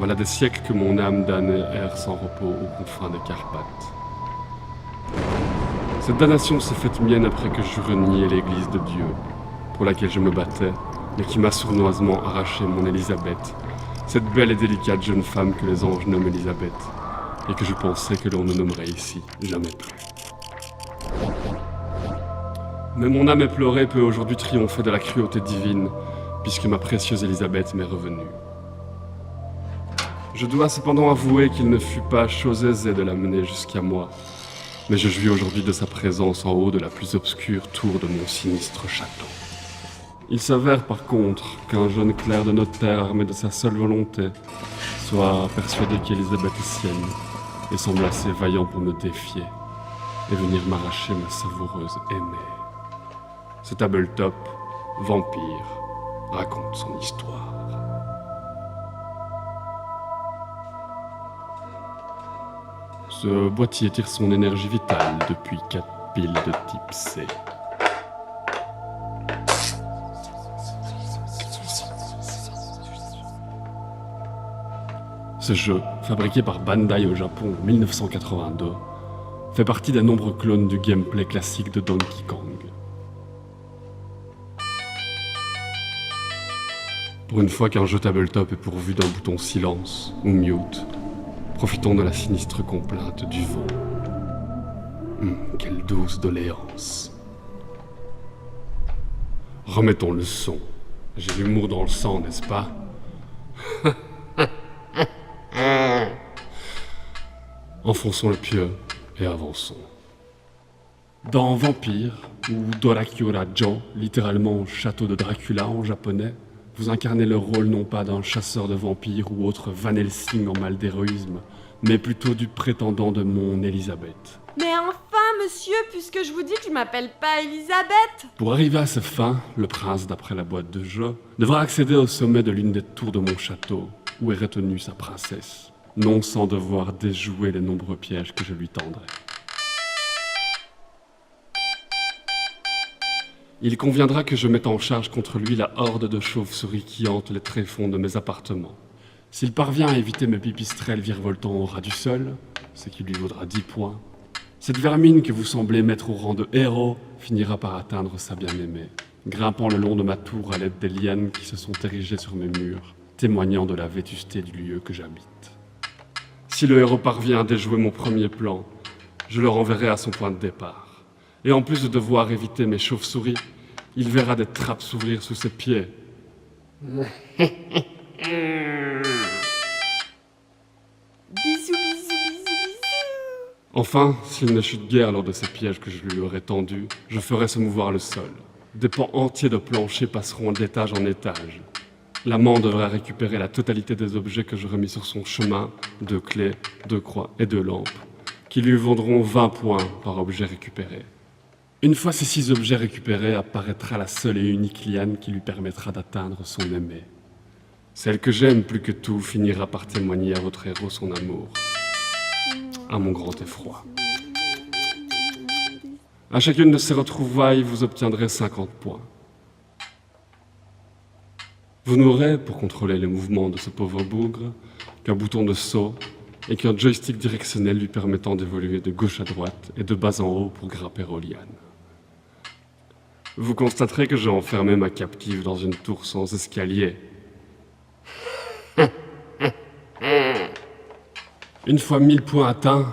Voilà des siècles que mon âme damnée erre sans repos aux confins des Carpates. Cette damnation s'est faite mienne après que j'eus renié l'Église de Dieu, pour laquelle je me battais, mais qui m'a sournoisement arraché mon Élisabeth, cette belle et délicate jeune femme que les anges nomment Élisabeth, et que je pensais que l'on ne nommerait ici jamais plus. Mais mon âme éplorée peut aujourd'hui triompher de la cruauté divine, puisque ma précieuse Élisabeth m'est revenue. Je dois cependant avouer qu'il ne fut pas chose aisée de la mener jusqu'à moi, mais je jouis aujourd'hui de sa présence en haut de la plus obscure tour de mon sinistre château. Il s'avère par contre qu'un jeune clerc de notaire armé de sa seule volonté soit persuadé qu'Élisabeth est sienne et semble assez vaillant pour me défier et venir m'arracher ma savoureuse aimée. Ce tabletop, vampire, raconte son histoire. Ce boîtier tire son énergie vitale depuis 4 piles de type C. Ce jeu, fabriqué par Bandai au Japon en 1982, fait partie des nombreux clones du gameplay classique de Donkey Kong. Pour une fois qu'un jeu tabletop est pourvu d'un bouton silence ou mute, profitons de la sinistre complainte du vent. Quelle douce doléance. Remettons le son. J'ai l'humour dans le sang, n'est-ce pas? Enfonçons le pieu et avançons. Dans Vampire, ou Dorakyurajo, littéralement château de Dracula en japonais, vous incarnez le rôle non pas d'un chasseur de vampires ou autre Van Helsing en mal d'héroïsme, mais plutôt du prétendant de mon Élisabeth. Mais enfin, monsieur, puisque je vous dis que je m'appelle pas Élisabeth. Pour arriver à ses fins, le prince, d'après la boîte de jeu, devra accéder au sommet de l'une des tours de mon château, où est retenue sa princesse, non sans devoir déjouer les nombreux pièges que je lui tendrai. Il conviendra que je mette en charge contre lui la horde de chauves-souris qui hantent les tréfonds de mes appartements. S'il parvient à éviter mes pipistrelles virevoltant au ras du sol, ce qui lui vaudra 10 points, cette vermine que vous semblez mettre au rang de héros finira par atteindre sa bien-aimée, grimpant le long de ma tour à l'aide des lianes qui se sont érigées sur mes murs, témoignant de la vétusté du lieu que j'habite. Si le héros parvient à déjouer mon premier plan, je le renverrai à son point de départ. Et en plus de devoir éviter mes chauves-souris, il verra des trappes s'ouvrir sous ses pieds. Bisous, bisous, bisous, bisous. Enfin, s'il ne chute guère lors de ces pièges que je lui aurais tendus, je ferai se mouvoir le sol. Des pans entiers de plancher passeront d'étage en étage. L'amant devra récupérer la totalité des objets que je remis sur son chemin, 2 clés, 2 croix et 2 lampes, qui lui vaudront 20 points par objet récupéré. Une fois ces 6 objets récupérés, apparaîtra la seule et unique liane qui lui permettra d'atteindre son aimée. Celle que j'aime plus que tout finira par témoigner à votre héros son amour, à mon grand effroi. À chacune de ces retrouvailles, vous obtiendrez 50 points. Vous n'aurez, pour contrôler les mouvements de ce pauvre bougre, qu'un bouton de saut et qu'un joystick directionnel lui permettant d'évoluer de gauche à droite et de bas en haut pour grimper aux lianes. Vous constaterez que j'ai enfermé ma captive dans une tour sans escalier. Une fois 1000 points atteints,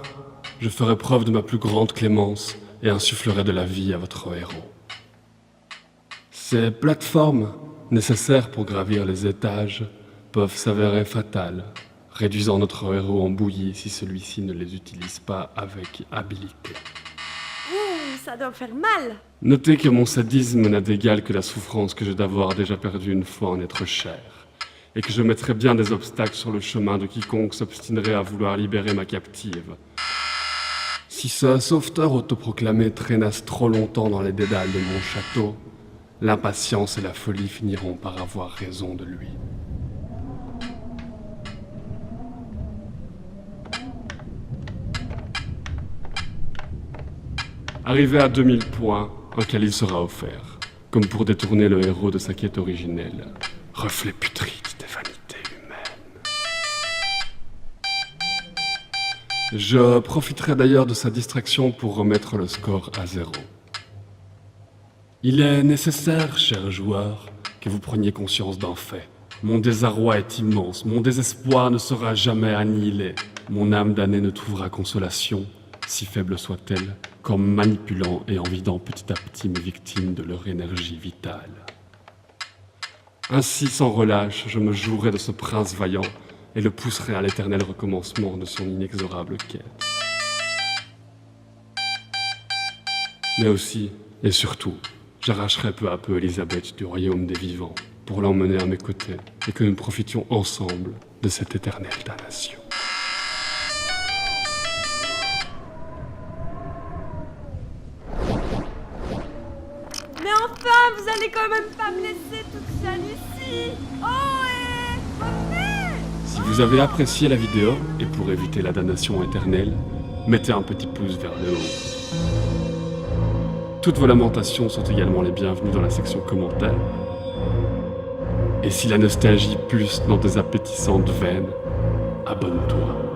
je ferai preuve de ma plus grande clémence et insufflerai de la vie à votre héros. Ces plateformes, nécessaires pour gravir les étages, peuvent s'avérer fatales, réduisant notre héros en bouillie si celui-ci ne les utilise pas avec habileté. Ouh, ça doit faire mal. Notez que mon sadisme n'a d'égal que la souffrance que j'ai d'avoir déjà perdu une fois en être cher, et que je mettrai bien des obstacles sur le chemin de quiconque s'obstinerait à vouloir libérer ma captive. Si ce sauveteur autoproclamé traînasse trop longtemps dans les dédales de mon château, l'impatience et la folie finiront par avoir raison de lui. Arrivé à 2000 points, un calice sera offert, comme pour détourner le héros de sa quête originelle. Reflet putride des vanités humaines. Je profiterai d'ailleurs de sa distraction pour remettre le score à 0. Il est nécessaire, chers joueurs, que vous preniez conscience d'un fait. Mon désarroi est immense, mon désespoir ne sera jamais annihilé. Mon âme damnée ne trouvera consolation, si faible soit-elle, qu'en manipulant et en vidant petit à petit mes victimes de leur énergie vitale. Ainsi, sans relâche, je me jouerai de ce prince vaillant et le pousserai à l'éternel recommencement de son inexorable quête. Mais aussi, et surtout, j'arracherai peu à peu Elisabeth du royaume des vivants pour l'emmener à mes côtés et que nous profitions ensemble de cette éternelle damnation. Mais enfin, vous allez quand même pas me laisser toute seule ici. Revenez. Si vous avez apprécié la vidéo, et pour éviter la damnation éternelle, mettez un petit pouce vers le haut. Toutes vos lamentations sont également les bienvenues dans la section commentaires. Et si la nostalgie pulse dans des appétissantes veines, abonne-toi.